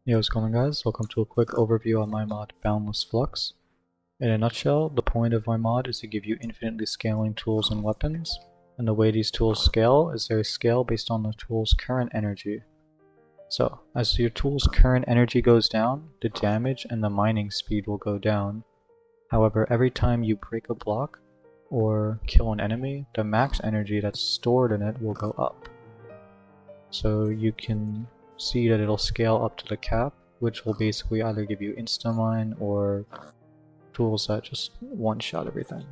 Yo, what's going on, guys? Welcome to a quick overview on my mod, Boundless Flux. In a nutshell, the point of my mod is to give you infinitely scaling tools and weapons, and the way these tools scale is they scale based on the tool's current energy. So, as your tool's current energy goes down, the damage and the mining speed will go down. However, every time you break a block or kill an enemy, the max energy that's stored in it will go up. So you can see that it'll scale up to the cap, which will basically either give you insta-mine or tools that just one-shot everything.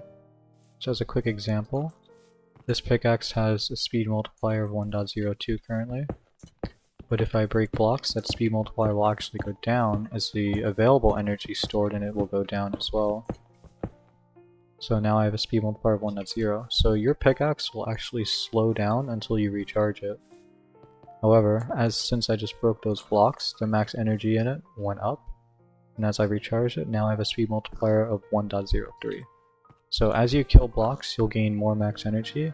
So as a quick example, this pickaxe has a speed multiplier of 1.02 currently, but if I break blocks, that speed multiplier will actually go down as the available energy stored in it will go down as well. So now I have a speed multiplier of 1.0, so your pickaxe will actually slow down until you recharge it. However, since I just broke those blocks, the max energy in it went up, and as I recharge it, now I have a speed multiplier of 1.03. So as you kill blocks, you'll gain more max energy.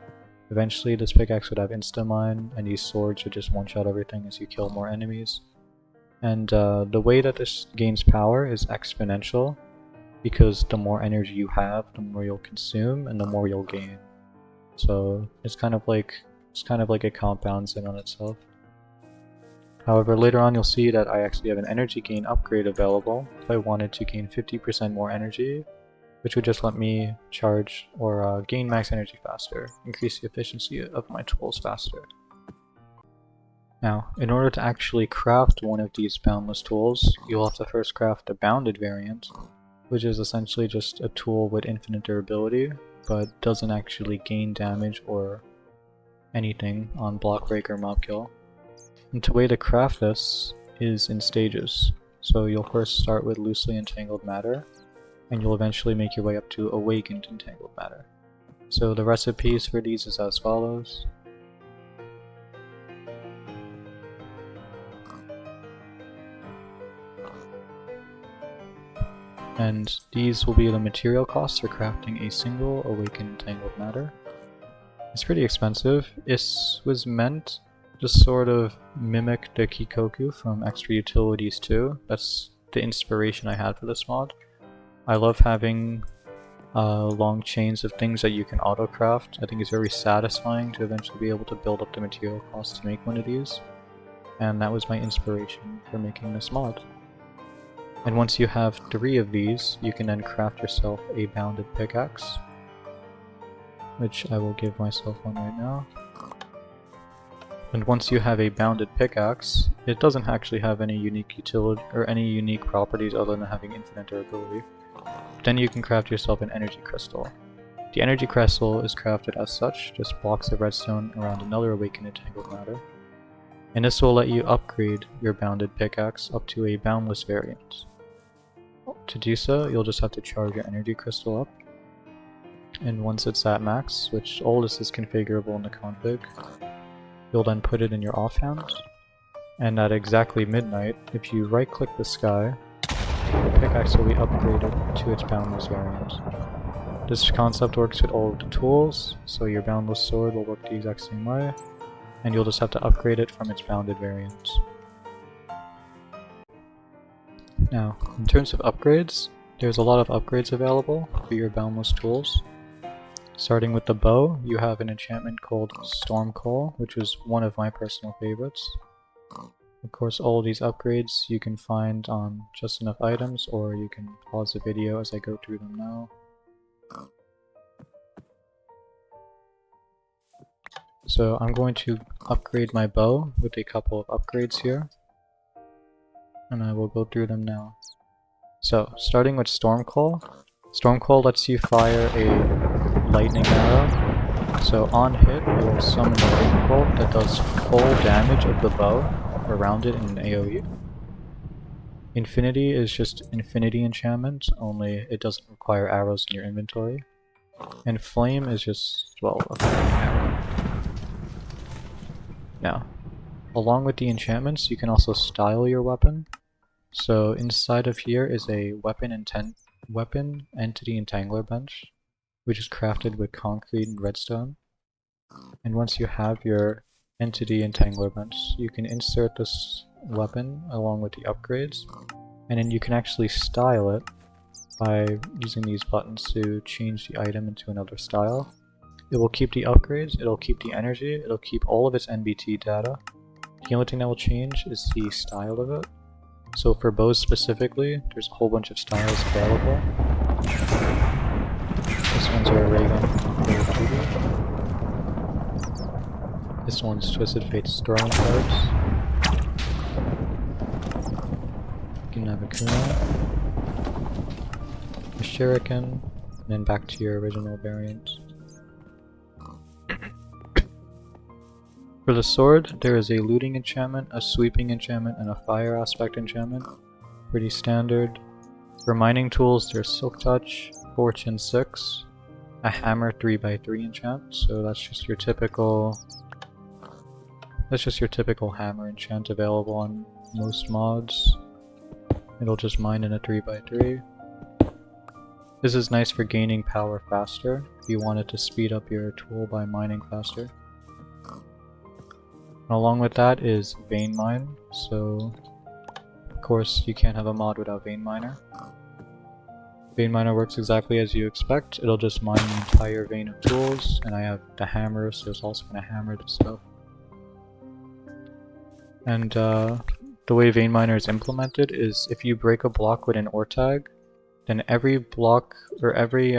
Eventually this pickaxe would have insta-mine, and these swords would just one-shot everything as you kill more enemies. And the way that this gains power is exponential, because the more energy you have, the more you'll consume, and the more you'll gain. So it's kind of like it compounds in on itself. However, later on you'll see that I actually have an energy gain upgrade available if I wanted to gain 50% more energy, which would just let me charge or gain max energy faster, increase the efficiency of my tools faster. Now, in order to actually craft one of these boundless tools, you'll have to first craft a bounded variant, which is essentially just a tool with infinite durability, but doesn't actually gain damage or anything on block break or mob kill. And the way to craft this is in stages. So you'll first start with loosely entangled matter, and you'll eventually make your way up to awakened entangled matter. So the recipes for these is as follows. And these will be the material costs for crafting a single awakened entangled matter. It's pretty expensive. This was meant to sort of mimic the Kikoku from Extra Utilities 2. That's the inspiration I had for this mod. I love having long chains of things that you can auto-craft. I think it's very satisfying to eventually be able to build up the material costs to make one of these. And that was my inspiration for making this mod. And once you have 3 of these, you can then craft yourself a bounded pickaxe, which I will give myself one right now. And once you have a bounded pickaxe, it doesn't actually have any unique utility or any unique properties other than having infinite durability. Then you can craft yourself an energy crystal. The energy crystal is crafted as such, just blocks of redstone around another awakened entangled matter. And this will let you upgrade your bounded pickaxe up to a boundless variant. To do so, you'll just have to charge your energy crystal up. And once it's at max, which all this is configurable in the config, you'll then put it in your offhand, and at exactly midnight, if you right-click the sky, the pickaxe will be upgraded to its boundless variant. This concept works with all of the tools, so your boundless sword will work the exact same way, and you'll just have to upgrade it from its bounded variant. Now, in terms of upgrades, there's a lot of upgrades available for your boundless tools. Starting with the bow, you have an enchantment called Stormcall, which is one of my personal favorites. Of course, all of these upgrades you can find on Just Enough Items, or you can pause the video as I go through them now. So I'm going to upgrade my bow with a couple of upgrades here, and I will go through them now. So, starting with Stormcall. Stormcall lets you fire a lightning arrow. So on hit, it will summon a lightning bolt that does full damage of the bow around it in an AoE. Infinity is just infinity enchantment, only it doesn't require arrows in your inventory. And Flame is just, well, a flaming arrow. Now, along with the enchantments, you can also style your weapon. So inside of here is a weapon entity entangler bench, which is crafted with concrete and redstone. And once you have your entity entangler bench, you can insert this weapon along with the upgrades, and then you can actually style it by using these buttons to change the item into another style. It will keep the upgrades, it'll keep the energy, it'll keep all of its NBT data. The only thing that will change is the style of it. So for bows specifically, there's a whole bunch of styles available. This one's a ray gun from Call of Duty. This one's Twisted Fate's throwing cards. You can have a Kuno, a Shuriken, and then back to your original variant. For the sword, there is a looting enchantment, a sweeping enchantment, and a fire aspect enchantment. Pretty standard. For mining tools, there's Silk Touch, Fortune 6, a hammer 3x3 enchant, so that's just your typical hammer enchant available on most mods. It'll just mine in a 3x3. This is nice for gaining power faster, if you wanted to speed up your tool by mining faster. And along with that is Vein Mine, so of course you can't have a mod without Vein Miner. Vein Miner works exactly as you expect, it'll just mine the entire vein of tools, and I have the hammer, so it's also going to hammer the stuff. And the way Vein Miner is implemented is if you break a block with an ore tag, then every block, or every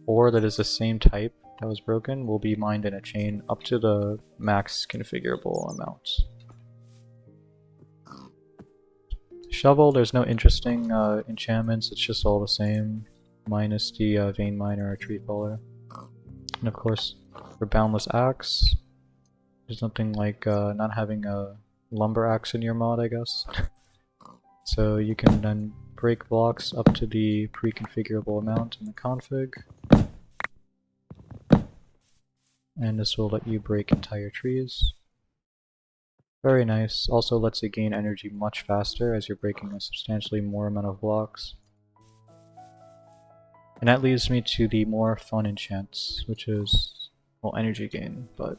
ore that is the same type that was broken will be mined in a chain up to the max configurable amounts. Shovel, there's no interesting enchantments, it's just all the same, minus the Vein Miner or Tree Faller. And of course, for Boundless Axe, there's nothing like not having a lumber axe in your mod, I guess. So you can then break blocks up to the pre-configurable amount in the config. And this will let you break entire trees. Very nice. Also lets you gain energy much faster as you're breaking a substantially more amount of blocks. And that leads me to the more fun enchants, which is, well, energy gain, but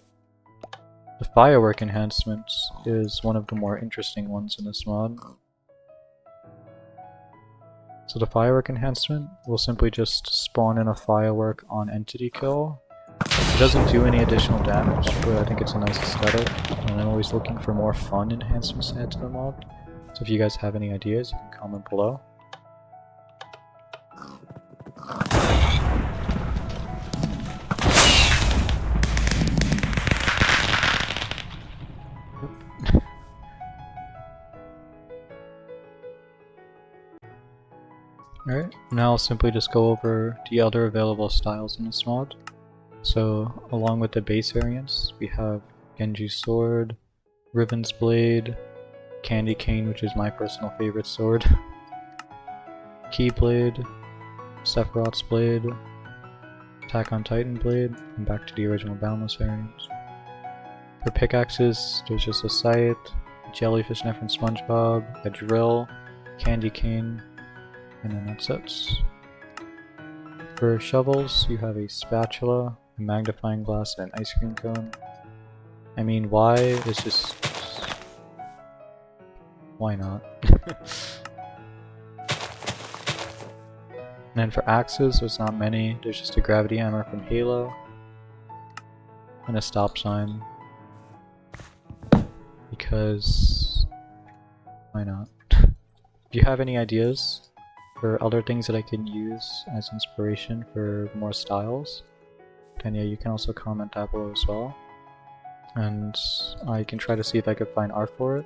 the firework enhancements is one of the more interesting ones in this mod. So the firework enhancement will simply just spawn in a firework on entity kill. It doesn't do any additional damage, but I think it's a nice aesthetic, and I'm always looking for more fun enhancements to add to the mod. So if you guys have any ideas, you can comment below. Alright, now I'll simply just go over the other available styles in this mod. So, along with the base variants, we have Genji's Sword, Riven's Blade, Candy Cane, which is my personal favorite sword, Keyblade, Sephiroth's Blade, Attack on Titan Blade, and back to the original Boundless variant. For pickaxes, there's just a Scythe, a Jellyfish Net from SpongeBob, a Drill, Candy Cane, and then that's it. For shovels, you have a spatula, a magnifying glass, and an ice cream cone. I mean, why? It's just... why not? And then for axes, there's not many. There's just a gravity hammer from Halo, and a stop sign. Because... why not? If you have any ideas for other things that I can use as inspiration for more styles, then yeah, you can also comment that below as well. And I can try to see if I could find art for it.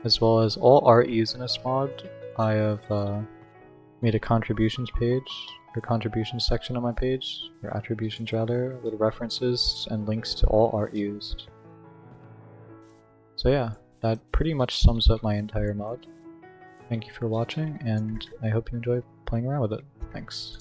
As well as all art used in this mod, I have made a contributions page, or contributions section on my page, or attributions rather, with references and links to all art used. So yeah, that pretty much sums up my entire mod. Thank you for watching, and I hope you enjoy playing around with it. Thanks.